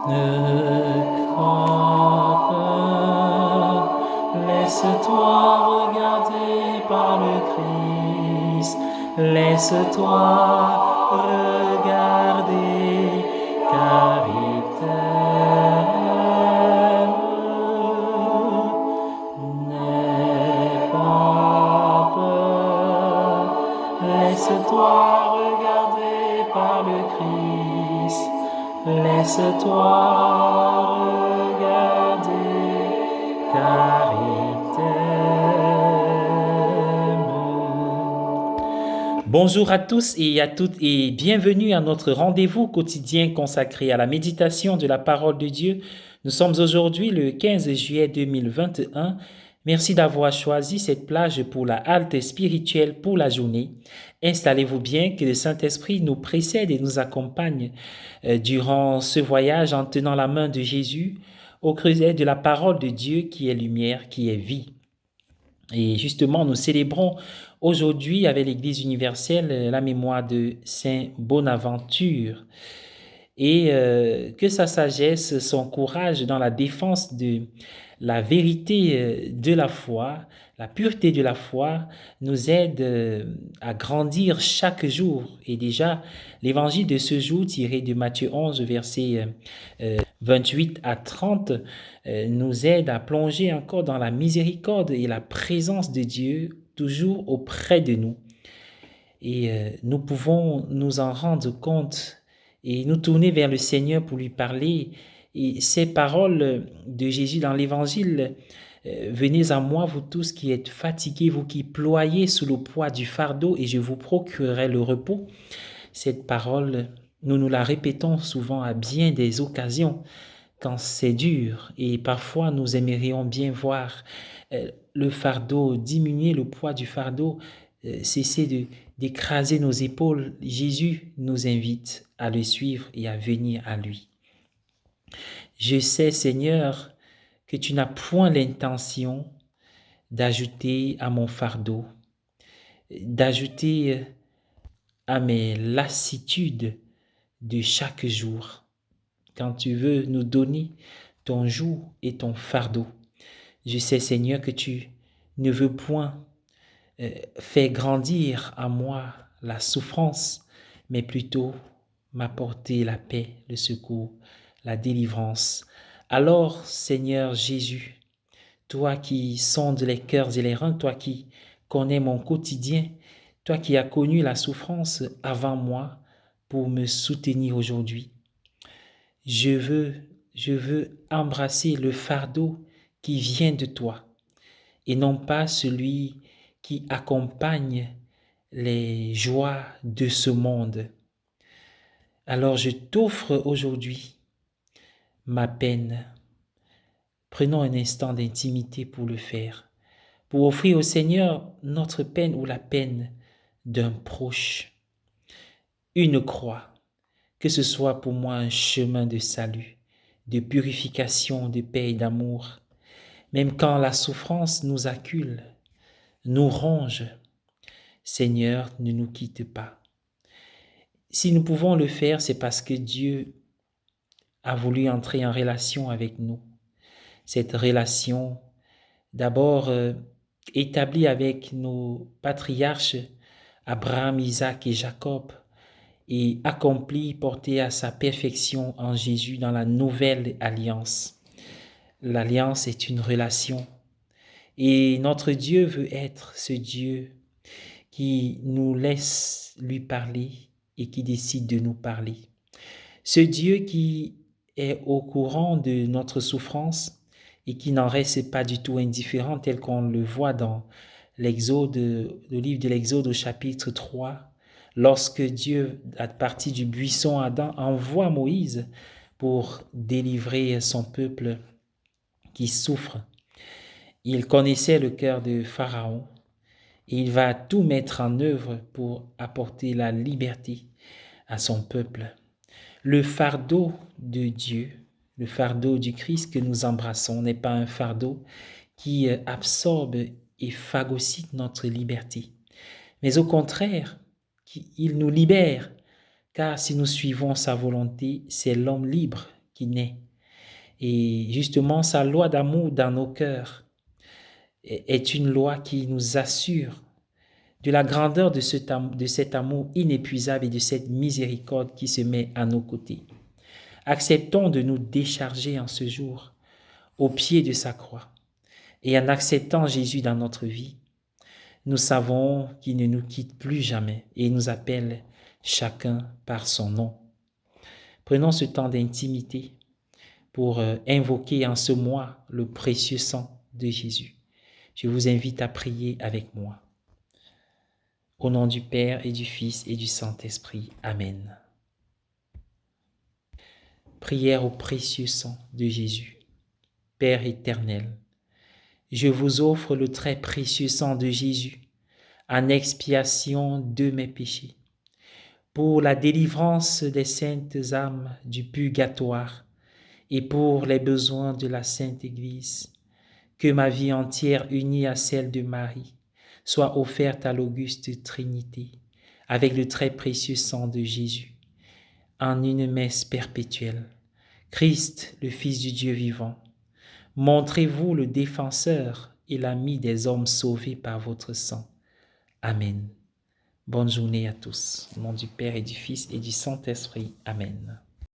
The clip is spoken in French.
Ne crois pas, laisse-toi regarder par le Christ, laisse-toi regarder, car il t'aime. N'aie pas peur, laisse-toi regarder par le Christ. Laisse-toi regarder, car il t'aime. Bonjour à tous et à toutes et bienvenue à notre rendez-vous quotidien consacré à la méditation de la parole de Dieu. Nous sommes aujourd'hui le 15 juillet 2021. Merci d'avoir choisi cette plage pour la halte spirituelle pour la journée. Installez-vous bien, que le Saint-Esprit nous précède et nous accompagne durant ce voyage en tenant la main de Jésus au creuset de la parole de Dieu qui est lumière, qui est vie. Et justement, nous célébrons aujourd'hui avec l'Église universelle la mémoire de Saint Bonaventure et que sa sagesse, son courage dans la défense de la vérité de la foi, la pureté de la foi, nous aide à grandir chaque jour. Et déjà, l'évangile de ce jour, tiré de Matthieu 11, versets 28 à 30, nous aide à plonger encore dans la miséricorde et la présence de Dieu toujours auprès de nous. Et nous pouvons nous en rendre compte et nous tourner vers le Seigneur pour lui parler. Et ces paroles de Jésus dans l'Évangile, venez à moi, vous tous qui êtes fatigués, vous qui ployez sous le poids du fardeau, et je vous procurerai le repos. Cette parole, nous nous la répétons souvent à bien des occasions quand c'est dur, et parfois nous aimerions bien voir le fardeau diminuer, le poids du fardeau cesser d'écraser nos épaules. Jésus nous invite à le suivre et à venir à lui. Je sais, Seigneur, que tu n'as point l'intention d'ajouter à mon fardeau, d'ajouter à mes lassitudes de chaque jour. Quand tu veux nous donner ton joug et ton fardeau, je sais, Seigneur, que tu ne veux point faire grandir à moi la souffrance, mais plutôt m'apporter la paix, le secours, la délivrance. Alors, Seigneur Jésus, toi qui sondes les cœurs et les reins, toi qui connais mon quotidien, toi qui as connu la souffrance avant moi pour me soutenir aujourd'hui, je veux embrasser le fardeau qui vient de toi et non pas celui qui accompagne les joies de ce monde. Alors je t'offre aujourd'hui ma peine. Prenons un instant d'intimité pour le faire, pour offrir au Seigneur notre peine ou la peine d'un proche. Une croix, que ce soit pour moi un chemin de salut, de purification, de paix et d'amour. Même quand la souffrance nous accule, nous ronge, Seigneur, ne nous quitte pas. Si nous pouvons le faire, c'est parce que Dieu a voulu entrer en relation avec nous. Cette relation, d'abord établie avec nos patriarches, Abraham, Isaac et Jacob, et accomplie, portée à sa perfection en Jésus dans la nouvelle alliance. L'alliance est une relation. Et notre Dieu veut être ce Dieu qui nous laisse lui parler et qui décide de nous parler. Ce Dieu qui est au courant de notre souffrance et qui n'en reste pas du tout indifférent tel qu'on le voit dans l'Exode, le livre de l'Exode au chapitre 3, lorsque Dieu, à partir du buisson Adam, envoie Moïse pour délivrer son peuple qui souffre. Il connaissait le cœur de Pharaon et il va tout mettre en œuvre pour apporter la liberté à son peuple. Le fardeau de Dieu, le fardeau du Christ que nous embrassons n'est pas un fardeau qui absorbe et phagocyte notre liberté, mais au contraire, il nous libère, car si nous suivons sa volonté, c'est l'homme libre qui naît. Et justement, sa loi d'amour dans nos cœurs est une loi qui nous assure de la grandeur de cet amour inépuisable et de cette miséricorde qui se met à nos côtés. Acceptons de nous décharger en ce jour au pied de sa croix. Et en acceptant Jésus dans notre vie, nous savons qu'il ne nous quitte plus jamais et il nous appelle chacun par son nom. Prenons ce temps d'intimité pour invoquer en ce mois le précieux sang de Jésus. Je vous invite à prier avec moi. Au nom du Père et du Fils et du Saint-Esprit. Amen. Prière au précieux sang de Jésus. Père éternel, je vous offre le très précieux sang de Jésus en expiation de mes péchés, pour la délivrance des saintes âmes du purgatoire et pour les besoins de la Sainte Église, que ma vie entière unie à celle de Marie soit offerte à l'auguste Trinité avec le très précieux sang de Jésus, en une messe perpétuelle. Christ, le Fils du Dieu vivant, montrez-vous le défenseur et l'ami des hommes sauvés par votre sang. Amen. Bonne journée à tous. Au nom du Père et du Fils et du Saint-Esprit. Amen.